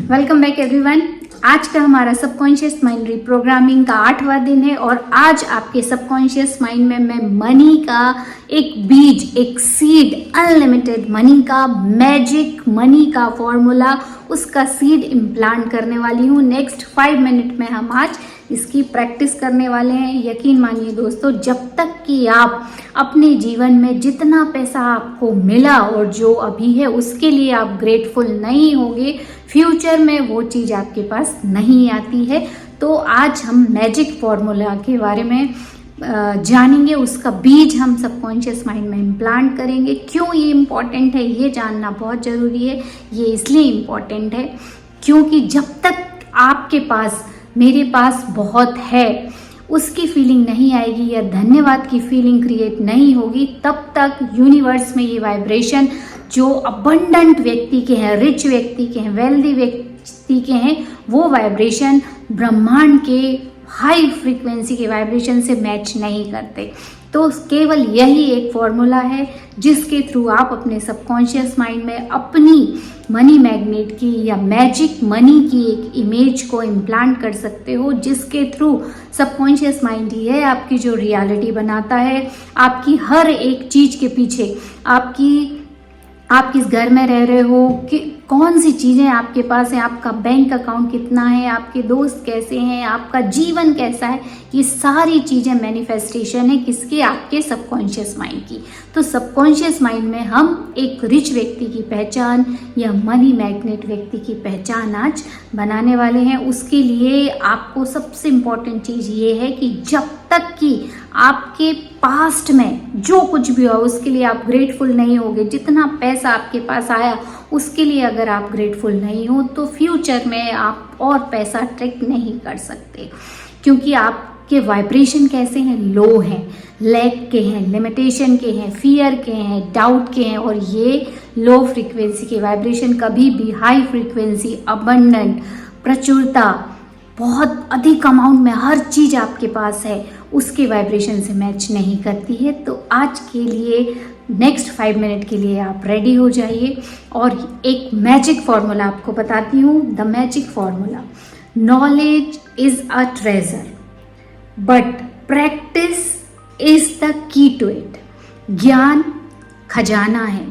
Welcome back everyone. आज का हमारा सबकॉन्शियस माइंड रीप्रोग्रामिंग का 8वां दिन है और आज आपके सबकॉन्शियस माइंड में मैं मनी का एक बीज, एक सीड, अनलिमिटेड मनी का, मैजिक मनी का फॉर्मूला, उसका सीड इम्प्लांट करने वाली हूँ। नेक्स्ट 5 मिनट में हम आज इसकी प्रैक्टिस करने वाले हैं। यकीन मानिए दोस्तों, जब तक कि आप अपने जीवन में जितना पैसा आपको मिला और जो अभी है उसके लिए आप ग्रेटफुल नहीं होंगे, फ्यूचर में वो चीज़ आपके पास नहीं आती है। तो आज हम मैजिक फॉर्मूला के बारे में जानेंगे, उसका बीज हम सबकॉन्शियस माइंड में इम्प्लांट करेंगे। क्यों ये इम्पॉर्टेंट है ये जानना बहुत ज़रूरी है। ये इसलिए इम्पॉर्टेंट है क्योंकि जब तक आपके पास, मेरे पास बहुत है, उसकी फीलिंग नहीं आएगी या धन्यवाद की फीलिंग क्रिएट नहीं होगी, तब तक यूनिवर्स में ये वाइब्रेशन जो अबंडेंट व्यक्ति के हैं, रिच व्यक्ति के हैं, वेल्दी व्यक्ति के हैं, वो वाइब्रेशन ब्रह्मांड के हाई फ्रीक्वेंसी के वाइब्रेशन से मैच नहीं करते। तो केवल यही एक फॉर्मूला है जिसके थ्रू आप अपने सबकॉन्शियस माइंड में अपनी मनी मैग्नेट की या मैजिक मनी की एक इमेज को इम्प्लांट कर सकते हो, जिसके थ्रू सबकॉन्शियस माइंड ही है आपकी जो रियलिटी बनाता है। आपकी हर एक चीज़ के पीछे, आप किस घर में रह रहे हो, कि कौन सी चीज़ें आपके पास हैं, आपका बैंक अकाउंट कितना है, आपके दोस्त कैसे हैं, आपका जीवन कैसा है, ये सारी चीज़ें मैनिफेस्टेशन है किसके, आपके सबकॉन्शियस माइंड की। तो सबकॉन्शियस माइंड में हम एक रिच व्यक्ति की पहचान या मनी मैग्नेट व्यक्ति की पहचान आज बनाने वाले हैं। उसके लिए आपको सबसे इम्पॉर्टेंट चीज़ ये है कि जब तक कि आपके पास्ट में जो कुछ भी हुआ उसके लिए आप ग्रेटफुल नहीं होगे, जितना पैसा आपके पास आया उसके लिए अगर आप ग्रेटफुल नहीं हो, तो फ्यूचर में आप और पैसा अट्रैक्ट नहीं कर सकते। क्योंकि आपके वाइब्रेशन कैसे हैं, लो हैं, लैक के हैं, लिमिटेशन के हैं, फियर के हैं, डाउट के हैं। और ये लो फ्रीक्वेंसी के वाइब्रेशन कभी भी हाई फ्रीक्वेंसी, अबंडेंट, प्रचुरता, बहुत अधिक अमाउंट में हर चीज़ आपके पास है, उसके वाइब्रेशन से मैच नहीं करती है। तो आज के लिए नेक्स्ट 5 मिनट के लिए आप रेडी हो जाइए और एक मैजिक फॉर्मूला आपको बताती हूँ। The magic formula: knowledge is a treasure but practice is the key to it. ज्ञान खजाना है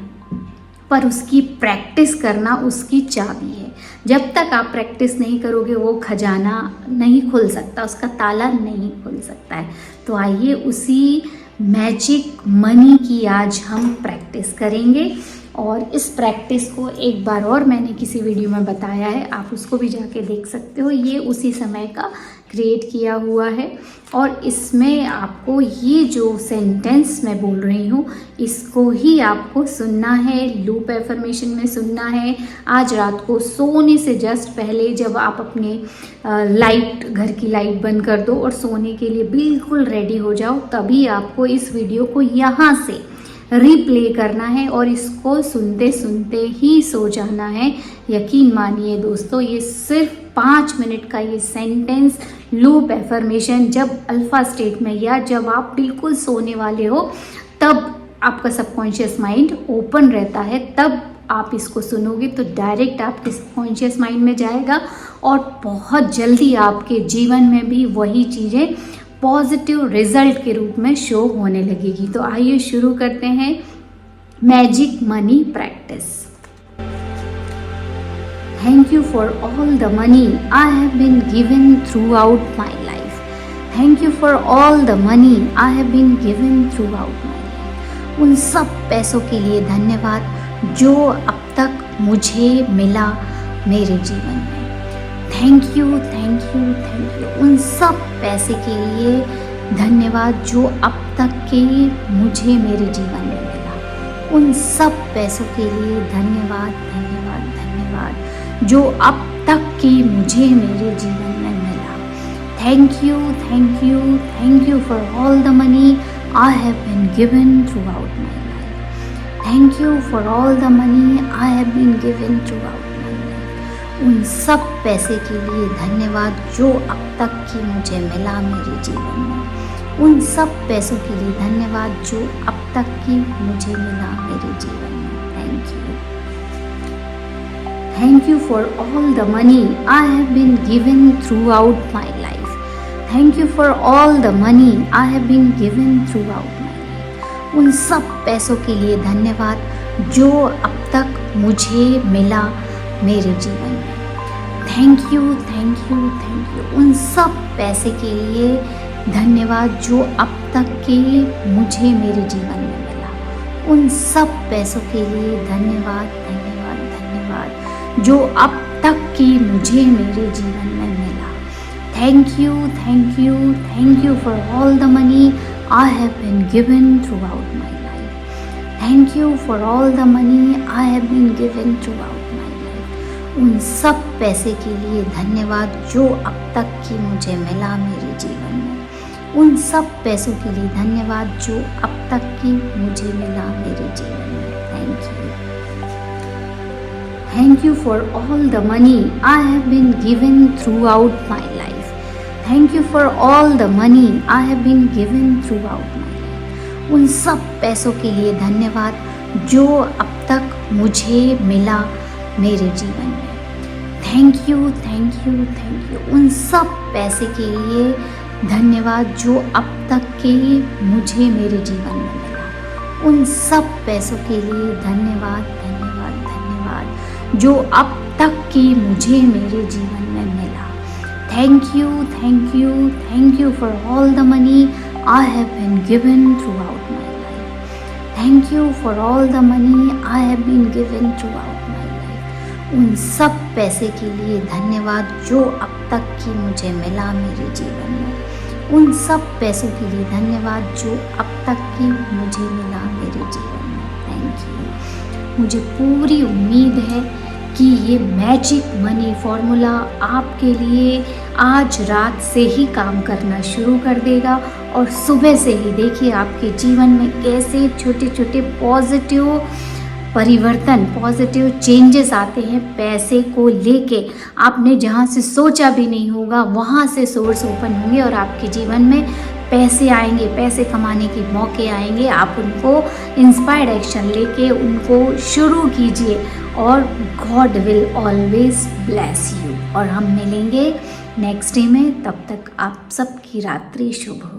पर उसकी प्रैक्टिस करना उसकी चाबी है। जब तक आप प्रैक्टिस नहीं करोगे वो खजाना नहीं खुल सकता, उसका ताला नहीं खुल सकता है। तो आइए उसी मैजिक मनी की आज हम प्रैक्टिस करेंगे। और इस प्रैक्टिस को एक बार और मैंने किसी वीडियो में बताया है, आप उसको भी जाके देख सकते हो। ये उसी समय का क्रिएट किया हुआ है और इसमें आपको ये जो सेंटेंस मैं बोल रही हूँ इसको ही आपको सुनना है, लूप एफर्मेशन में सुनना है। आज रात को सोने से जस्ट पहले जब आप अपने घर की लाइट बंद कर दो और सोने के लिए बिल्कुल रेडी हो जाओ, तभी आपको इस वीडियो को यहाँ से रिप्ले करना है और इसको सुनते सुनते ही सो जाना है। यकीन मानिए दोस्तों, ये सिर्फ 5 मिनट का ये सेंटेंस, लूप एफर्मेशन, जब अल्फा स्टेट में या जब आप बिल्कुल सोने वाले हो तब आपका सबकॉन्शियस माइंड ओपन रहता है, तब आप इसको सुनोगे तो डायरेक्ट आपके सबकॉन्शियस माइंड में जाएगा और बहुत जल्दी आपके जीवन में भी वही चीज़ें पॉजिटिव रिजल्ट के रूप में शो होने लगेगी। तो आइए शुरू करते हैं magic money practice. Thank you for all the money I have been given throughout my life. Thank you for all the money I have been given throughout my life. उन सब पैसों के लिए धन्यवाद जो अब तक मुझे मिला मेरे जीवन में। Thank you, thank you, thank you. उन सब पैसे के लिए धन्यवाद जो अब तक के मुझे मेरे जीवन में मिला। उन सब पैसों के लिए धन्यवाद, धन्यवाद, धन्यवाद जो अब तक के मुझे मेरे जीवन में मिला। Thank you, thank you, thank you for all the money I have been given throughout my life. Thank you for all the money I have been given throughout. उन सब पैसे के लिए धन्यवाद जो अब तक की मुझे मिला मेरे जीवन में। उन सब पैसों के लिए धन्यवाद जो अब तक की मुझे मिला मेरे जीवन में। Thank you, Thank you for all the money I have been given throughout my life. Thank you for all the money I have been given throughout my life. उन सब पैसों के लिए धन्यवाद जो अब तक मुझे मिला मेरे जीवन में। Thank you, thank you, thank you. उन सब पैसे के लिए धन्यवाद जो अब तक के मुझे मेरे जीवन में मिला। उन सब पैसों के लिए धन्यवाद, धन्यवाद, धन्यवाद जो अब तक की मुझे मेरे जीवन में मिला। Thank you, thank you, thank you for all the money I have been given throughout my life. Thank you for all the money I have been given throughout my life. उन सब पैसे के लिए धन्यवाद जो अब तक की मुझे मिला मेरे जीवन में। उन सब पैसों के लिए धन्यवाद जो अब तक की मुझे मिला मेरे जीवन में। Thank you. Thank you for all the money I have been given throughout my life. Thank you for all the money I have been given throughout my life. उन सब पैसों के लिए धन्यवाद जो अब तक मुझे मिला मेरे जीवन में। Thank you, thank you, thank you. उन सब पैसे के लिए धन्यवाद जो अब तक के मुझे मेरे जीवन में मिला। उन सब पैसों के लिए धन्यवाद, धन्यवाद, धन्यवाद जो अब तक की मुझे मेरे जीवन में मिला। Thank you, thank you, thank you for all the money I have been given throughout my life. Thank you for all the money I have been given throughout my life. उन सब पैसे के लिए धन्यवाद जो अब तक की मुझे मिला मेरे जीवन में। उन सब पैसों के लिए धन्यवाद जो अब तक की मुझे मिला मेरे जीवन में। Thank you. मुझे पूरी उम्मीद है कि ये मैजिक मनी फॉर्मूला आपके लिए आज रात से ही काम करना शुरू कर देगा और सुबह से ही देखिए आपके जीवन में कैसे छोटे छोटे पॉजिटिव परिवर्तन, पॉजिटिव चेंजेस आते हैं। पैसे को लेके आपने जहाँ से सोचा भी नहीं होगा वहाँ से सोर्स ओपन होंगे और आपके जीवन में पैसे आएंगे, पैसे कमाने के मौके आएंगे। आप उनको इंस्पायर्ड एक्शन लेके उनको शुरू कीजिए और God will always bless you. और हम मिलेंगे नेक्स्ट डे में, तब तक आप सबकी रात्रि शुभ हो।